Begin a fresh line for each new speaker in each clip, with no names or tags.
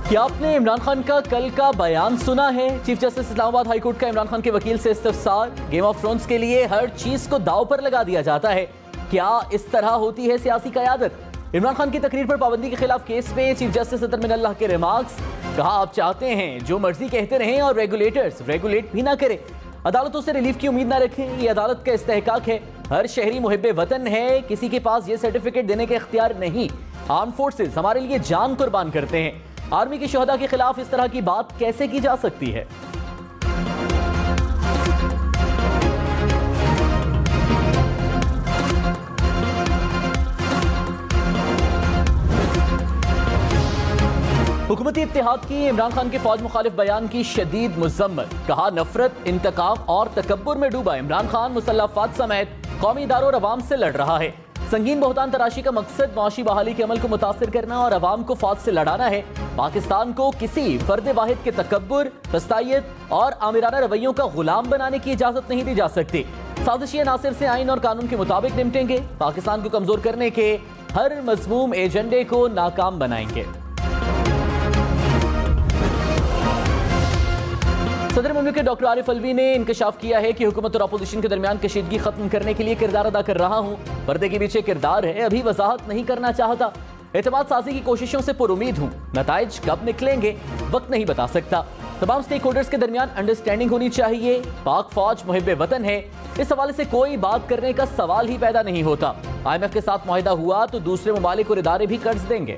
क्या आपने इमरान खान का कल का बयान सुना है? Chief justice Islamabad high court का इमरान खान के वकील से इस्तिफसार। गेम ऑफ थ्रोन्स के लिए हर चीज को दांव पर लगा दिया जाता है। क्या इस तरह होती है सियासी क़यादत? इमरान खान की तकरीर पर पाबंदी के खिलाफ केस में चीफ जस्टिस अतर मिनल्लाह के रिमार्क्स। कहा, आप चाहते हैं जो मर्जी कहते रहें और रेगुलेटर्स रेगुलेट भी ना करें। अदालतों से रिलीफ की उम्मीद ना रखें, ये अदालत का इस्तेहकाक है। हर शहरी मुहिब्बे वतन है, किसी के पास ये सर्टिफिकेट देने का इख्तियार नहीं। आर्म फोर्सेस हमारे लिए जान कुर्बान करते हैं। आर्मी के शोहदा के खिलाफ इस तरह की बात कैसे की जा सकती है? हुकूमती इत्तेहाद की इमरान खान के फौज मुखालिफ बयान की शदीद मुज़म्मत। कहा, नफरत, इंतकाम और तकब्बुर में डूबा इमरान खान मुसल्लह अफवाज समेत कौमी इदारों और अवाम से लड़ रहा है। संगीन बहुतान तराशी का मकसद मुआशी बहाली के अमल को मुतासिर करना और अवाम को फौज से लड़ाना है। पाकिस्तान को किसी फर्द वाहिद के तकब्बुर, फस्तायत और आमिराना रवैयों का गुलाम बनाने की इजाजत नहीं दी जा सकती। साजिशी नासिर से आइन और कानून के मुताबिक निपटेंगे। पाकिस्तान को कमजोर करने के हर मज़मूम एजेंडे को नाकाम बनाएंगे। सदर मुमलिकत डॉक्टर आरिफ अलवी ने इंकशाफ किया है कि हुकूमत और अपोजिशन के दरमियान कशीदगी खत्म करने के लिए किरदार अदा कर रहा हूं। पर्दे के पीछे किरदार है, अभी वजाहत नहीं करना चाहता। एतमाद साजी की कोशिशों से पुरुमीद हूं, नताइज कब निकलेंगे वक्त नहीं बता सकता। तमाम स्टेक होल्डर्स के दरमियान अंडरस्टैंडिंग होनी चाहिए। पाक फौज मुहिब्बे वतन है, इस हवाले से कोई बात करने का सवाल ही पैदा नहीं होता। IMF के साथ मुआहिदा हुआ तो दूसरे ममालिक और इदारे भी कर्ज देंगे।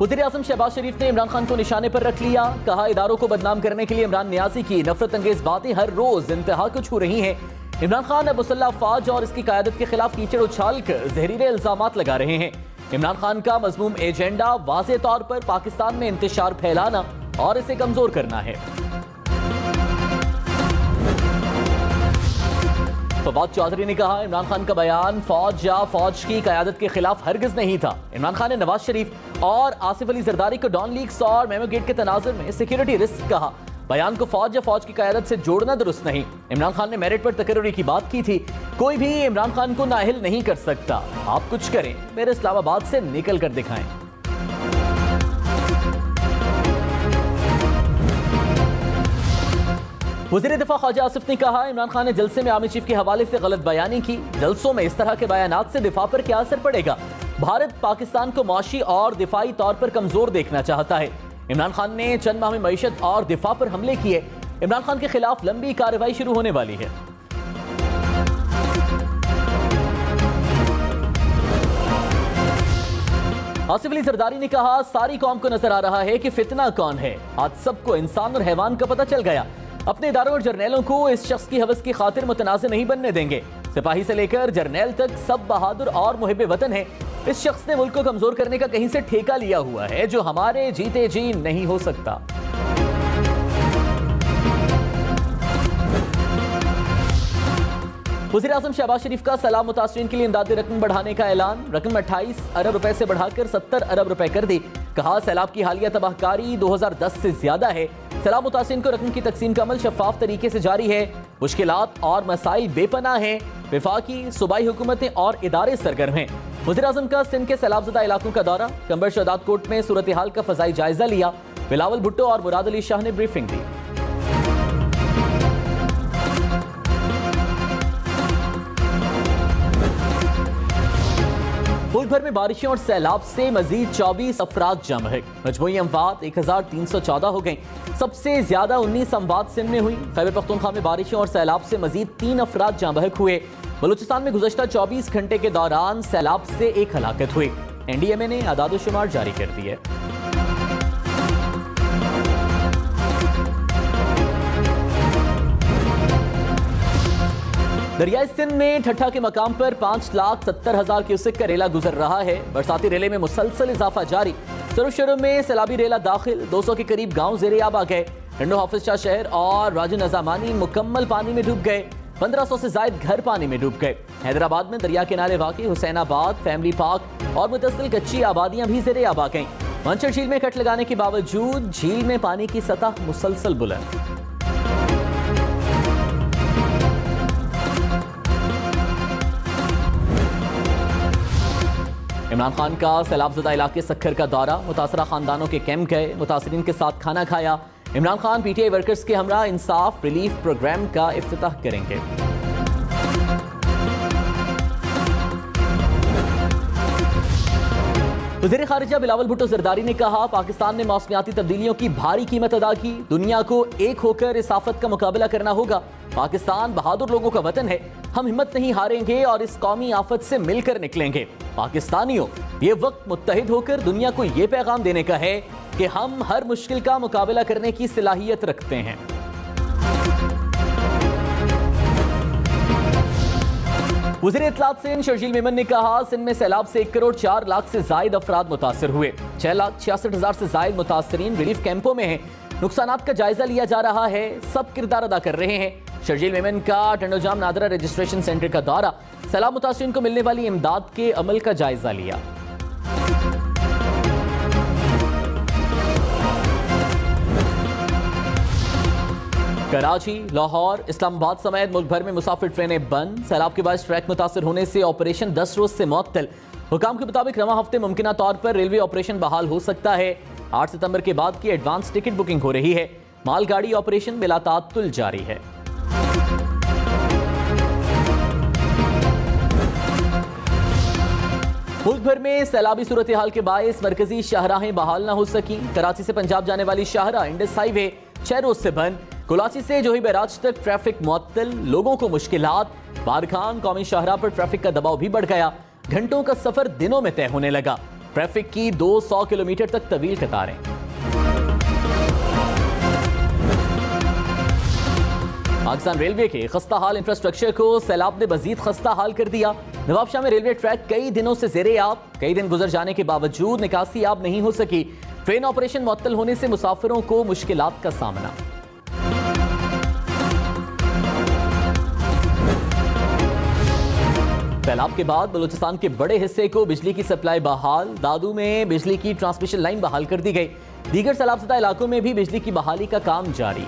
वज़ीर आज़म शहबाज शरीफ ने इमरान खान को निशाने पर रख लिया। कहा, इदारों को बदनाम करने के लिए इमरान नियाज़ी की नफरत अंगेज बातें हर रोज इंतहा को छू रही हैं। इमरान खान अब मुसल्लह अफवाज और इसकी क़यादत के खिलाफ कीचड़ उछाल कर जहरीले इल्जामात लगा रहे हैं। इमरान खान का मज़मूम एजेंडा वाज़ेह तौर पर पाकिस्तान में इंतशार फैलाना और इसे कमजोर करना है। फवाद चौधरी ने कहा, इमरान खान का बयान फौज या फौज की क़यादत के खिलाफ हरगिज नहीं था। इमरान खान ने नवाज शरीफ और आसिफ अली जरदारी को डॉन लीक्स और मेमो गेट के तनाजुर में सिक्योरिटी रिस्क कहा। बयान को फौज या फौज की क़यादत से जोड़ना दुरुस्त नहीं। इमरान खान ने मेरिट पर तकर्रुरी की बात की थी। कोई भी इमरान खान को नाअहल नहीं कर सकता। आप कुछ करें, मेरे इस्लामाबाद से निकल कर दिखाएं। वज़ीर दिफा ख्वाजा आसिफ ने कहा, इमरान खान ने जलसे में आर्मी चीफ के हवाले से गलत बयानी की। जलसों में इस तरह के बयानात से दिफा पर क्या असर पड़ेगा? भारत पाकिस्तान को मुआशी और दिफाई तौर पर कमजोर देखना चाहता है। इमरान खान ने चंद माह में मईशत और दिफा पर हमले किए। इमरान खान के खिलाफ लंबी कार्रवाई शुरू होने वाली है। आसिफ अली जरदारी ने कहा, सारी कौम को नजर आ रहा है कि फितना कौन है। आज सबको इंसान और हैवान का पता चल गया। अपने इदारों और जर्नैलों को इस शख्स की हवस की खातिर मुतनाज़ नहीं बनने देंगे। सिपाही से लेकर जर्नैल तक सब बहादुर और मुहिब्बे वतन है। इस शख्स ने मुल्क को कमजोर करने का कहीं से ठेका लिया हुआ है जो हमारे जीते जी नहीं हो सकता। वज़ीर आज़म शहबाज शरीफ का सैलाब मुतासरीन के लिए इमदादी रकम बढ़ाने का ऐलान। रकम 28 अरब रुपए से बढ़ाकर 70 अरब रुपए कर दी। कहा, सैलाब की हालिया तबाहकारी 2010 से ज्यादा है। सैलाब मुतासरीन को रकम की तकसीम का अमल शफाफ तरीके से जारी है। मुश्किलात और मसाइल बेपनाह हैं। वफाकी सूबाई हुकूमतें और इदारे सरगर्म हैं। वज़ीर आज़म का सिंध के सैलाबज़दा इलाकों का दौरा। कंबर शहदाद कोर्ट में सूरत हाल का फ़ज़ाई जायजा लिया। बिलावल भुट्टो और मुराद अली शाह ने ब्रीफिंग दी। मुल्क भर में बारिशों और सैलाब से मजीद 24 अफराद जाम है। मजमूई अमवात 1314 हो गई। सबसे ज्यादा 19 अमवात सिंध में हुई। खैबर पख्तूनख्वा में बारिशों और सैलाब से मजीद 3 अफराद जाम बहक हुए। बलूचिस्तान में गुज़श्ता 24 घंटे के दौरान सैलाब से 1 हलाकत हुई। NDMA ने आदाद-ओ-शुमार जारी कर दी है। दरियाई सिंध में ठट्ठा के मकाम पर 5,70,000 क्यूसेक का रेला गुजर रहा है। बरसाती रेले में मुसलसल इजाफा जारी। शुरू में सैलाबी रेला दाखिल। 200 के करीब गांव ज़ेर-ए-आब आ गए। रंडो हाफिज शाह शहर और राजू नजामानी मुकम्मल पानी में डूब गए। 1500 से जायद घर पानी में डूब गए। हैदराबाद में दरिया किनारे वाक़ई हुसैनाबाद, फैमिली पार्क और मुतसिल कच्ची आबादियां भी ज़ेर-ए-आब आ गईं। मंचर झील में कट लगाने के बावजूद झील में पानी की सतह मुसलसल बुलंद। इमरान खान का सैलाबज़दा इलाके सक्खर का दौरा, मुतासरा खानदानों के कैंप गए, मुतासरीन के साथ खाना खाया। इमरान खान पीटीआई वर्कर्स के हमरा इंसाफ रिलीफ प्रोग्राम का इफ्तिताह करेंगे। वज़ीर ख़ारिजा बिलावल भुट्टो ज़रदारी ने कहा, पाकिस्तान ने मौसमियाती तब्दीलियों की भारी कीमत अदा की, दुनिया को एक होकर इस आफत का मुकाबला करना होगा। पाकिस्तान बहादुर लोगों का वतन है, हम हिम्मत नहीं हारेंगे और इस कौमी आफत से मिलकर निकलेंगे। पाकिस्तानियों, ये वक्त मुत्तहिद होकर दुनिया को ये पैगाम देने का है कि हम हर मुश्किल का मुकाबला करने की सलाहियत रखते हैं। वज़ीर इत्तलात सिंध शर्जील मेमन ने कहा, सिंध में सैलाब से 1 करोड़ 4 लाख से जायद अफराद मुतासर हुए, 6,66,000 से जायद मुतासरीन रिलीफ कैंपों में हैं। नुकसानात का जायजा लिया जा रहा है, सब किरदार अदा कर रहे हैं। शर्जील मेमन का टंडोजाम नादरा रजिस्ट्रेशन सेंटर का दौरा, सैलाब मुतासरीन को मिलने वाली इमदाद के अमल का जायजा लिया। कराची, लाहौर, इस्लामाबाद समेत मुल्क भर में मुसाफिर ट्रेनें बंद, सैलाब के बाद ट्रैक मुतासर होने से ऑपरेशन 10 रोज से मुअत्तल। हुकाम के मुताबिक रवां हफ्ते मुमकिना तौर पर रेलवे ऑपरेशन बहाल हो सकता है। 8 सितंबर के बाद की एडवांस टिकट बुकिंग हो रही है। मालगाड़ी ऑपरेशन बिला ताअत्तुल जारी है। मुल्क भर में सैलाबी सूरत हाल के बायस मरकजी शाहराहें बहाल न हो सकी। कराची से पंजाब जाने वाली शाहराह इंडस हाईवे 6 रोज से बंद। कुलाची से जोही बैराज तक ट्रैफिक मुअत्तल, लोगों को मुश्किलात। बारखान कौमी शाहराह पर ट्रैफिक का दबाव भी बढ़ गया, घंटों का सफर दिनों में तय होने लगा। ट्रैफिक की 200 किलोमीटर तक तवील कतारें। पाकिस्तान रेलवे के खस्ता हाल इंफ्रास्ट्रक्चर को सैलाब ने मजीद खस्ता हाल कर दिया। नवाबशाह में रेलवे ट्रैक कई दिनों से ज़ेरे आब, कई दिन गुजर जाने के बावजूद निकासी आब नहीं हो सकी। ट्रेन ऑपरेशन मुअत्तल होने से मुसाफिरों को मुश्किलात का सामना। सैलाब के बाद बलूचिस्तान के बड़े हिस्से को बिजली की सप्लाई बहाल। दादू में बिजली की ट्रांसमिशन लाइन बहाल कर दी गई। दीगर सैलाबज़दा इलाकों में भी बिजली की बहाली का काम जारी।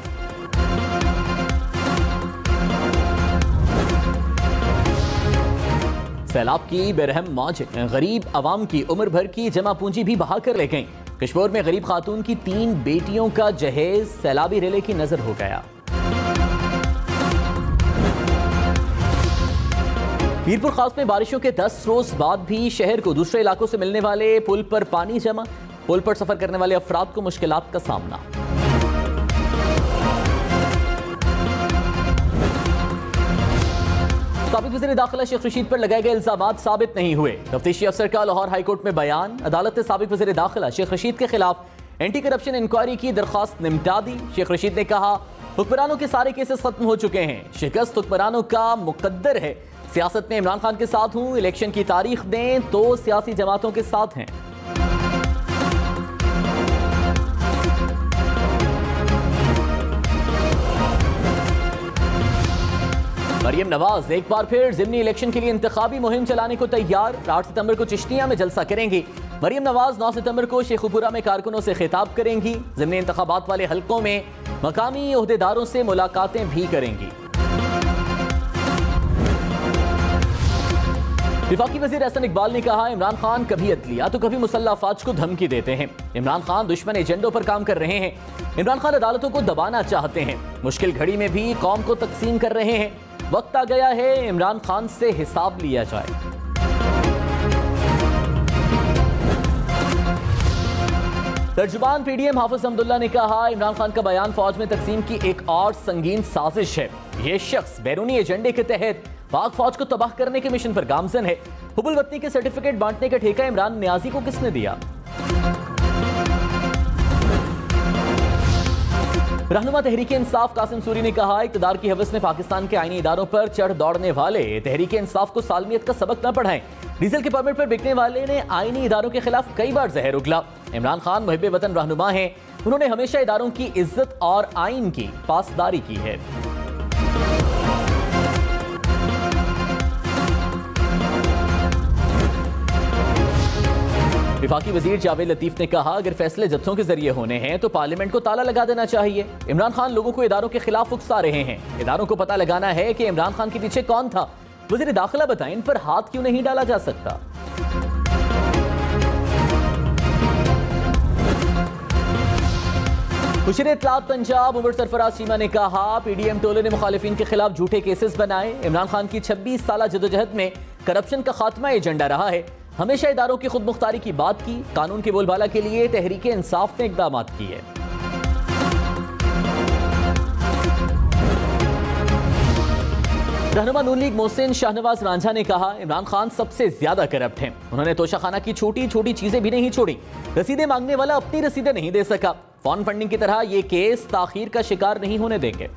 सैलाब की बेरहम मौजें गरीब आवाम की उम्र भर की जमा पूंजी भी बहा कर ले गईं। कश्मीर में गरीब खातून की 3 बेटियों का जहेज सैलाबी रेले की नजर हो गया। मीरपुर खास में बारिशों के 10 रोज बाद भी शहर को दूसरे इलाकों से मिलने वाले पुल पर पानी जमा। पुल पर सफर करने वाले अफराद को मुश्किलात का सामना। साबिक वज़ीर दाखिला शेख रशीद पर लगाए गए इल्जामात साबित नहीं हुए। तफ्तीशी अफसर का लाहौर हाईकोर्ट में बयान। अदालत ने साबिक वज़ीर दाखिला शेख रशीद के खिलाफ एंटी करप्शन इंक्वायरी की दरख्वास्त निपटा दी। शेख रशीद ने कहा, हुक्मरानों के सारे केसेस खत्म हो चुके हैं, शिकस्त हुक्मरानों का मुकद्दर है। सियासत में इमरान खान के साथ हूं, इलेक्शन की तारीख दें तो सियासी जमातों के साथ हैं। मरियम नवाज एक बार फिर ज़िमनी इलेक्शन के लिए इंतखाबी मुहिम चलाने को तैयार। 8 सितंबर को चिश्तिया में जलसा करेंगी। मरियम नवाज 9 सितंबर को शेखुपुरा में कारकुनों से खिताब करेंगी। ज़िमनी इंतखाबात वाले हलकों में मकामी ओहदेदारों से मुलाकातें भी करेंगी। वफाकी वज़ीर एहसन इकबाल ने कहा, इमरान खान कभी अदलिया तो कभी मुसल्लह अफवाज को धमकी देते हैं। इमरान खान दुश्मन एजेंडों पर काम कर रहे हैं। इमरान खान अदालतों को दबाना चाहते हैं, मुश्किल घड़ी में भी कौम को तकसीम कर रहे हैं। वक्त आ गया है इमरान खान से हिसाब लिया जाए। तर्जुमान पीडीएम हाफिज अब्दुल्ला ने कहा, इमरान खान का बयान फौज में तकसीम की एक और संगीन साजिश है। यह शख्स बैरूनी एजेंडे के तहत पाक फौज को तबाह करने के मिशन पर गामजन है। हुबुल वतनी के सर्टिफिकेट बांटने का ठेका इमरान नियाजी को किसने दिया? रहनुमा तहरीक इंसाफ कासिम सूरी ने कहा, इक़्तिदार की हवस में पाकिस्तान के आईनी इदारों पर चढ़ दौड़ने वाले तहरीक इंसाफ को सालमियत का सबक न पढ़ाएं। डीजल के परमिट पर बिकने वाले ने आईनी इदारों के खिलाफ कई बार जहर उगला। इमरान खान मुहिब्बे वतन रहनुमा हैं, उन्होंने हमेशा इदारों की इज्जत और आइन की पासदारी की है। वफाकी वजीर जावेद लतीफ ने कहा, अगर फैसले जत्थों के जरिए होने हैं तो पार्लियामेंट को ताला लगा देना चाहिए। इमरान खान लोगों को इदारों के खिलाफ उकसा रहे हैं। इदारों को पता लगाना है कि इमरान खान के पीछे कौन था। वजीर दाखिला बताएं, इन पर हाथ क्यों नहीं डाला जा सकता? मुशीर इत्तलात पंजाब उमर सरफराज चीमा ने कहा, पीडीएम टोले ने मुखालिफिन के खिलाफ झूठे केसेस बनाए। इमरान खान की 26 साल जदोजहद में करप्शन का खात्मा एजेंडा रहा है। हमेशा इदारों की खुद मुख्तारी की बात की। कानून के बोलबाला के लिए तहरीक इंसाफ ने इकदाम किए। रहनुमा नून लीग मोहसिन शाहनवाज रांझा ने कहा, इमरान खान सबसे ज्यादा करप्ट हैं। उन्होंने तोशाखाना की छोटी छोटी चीजें भी नहीं छोड़ी। रसीदें मांगने वाला अपनी रसीदें नहीं दे सका। फॉर्म फंडिंग की तरह ये केस ताखीर का शिकार नहीं होने देंगे।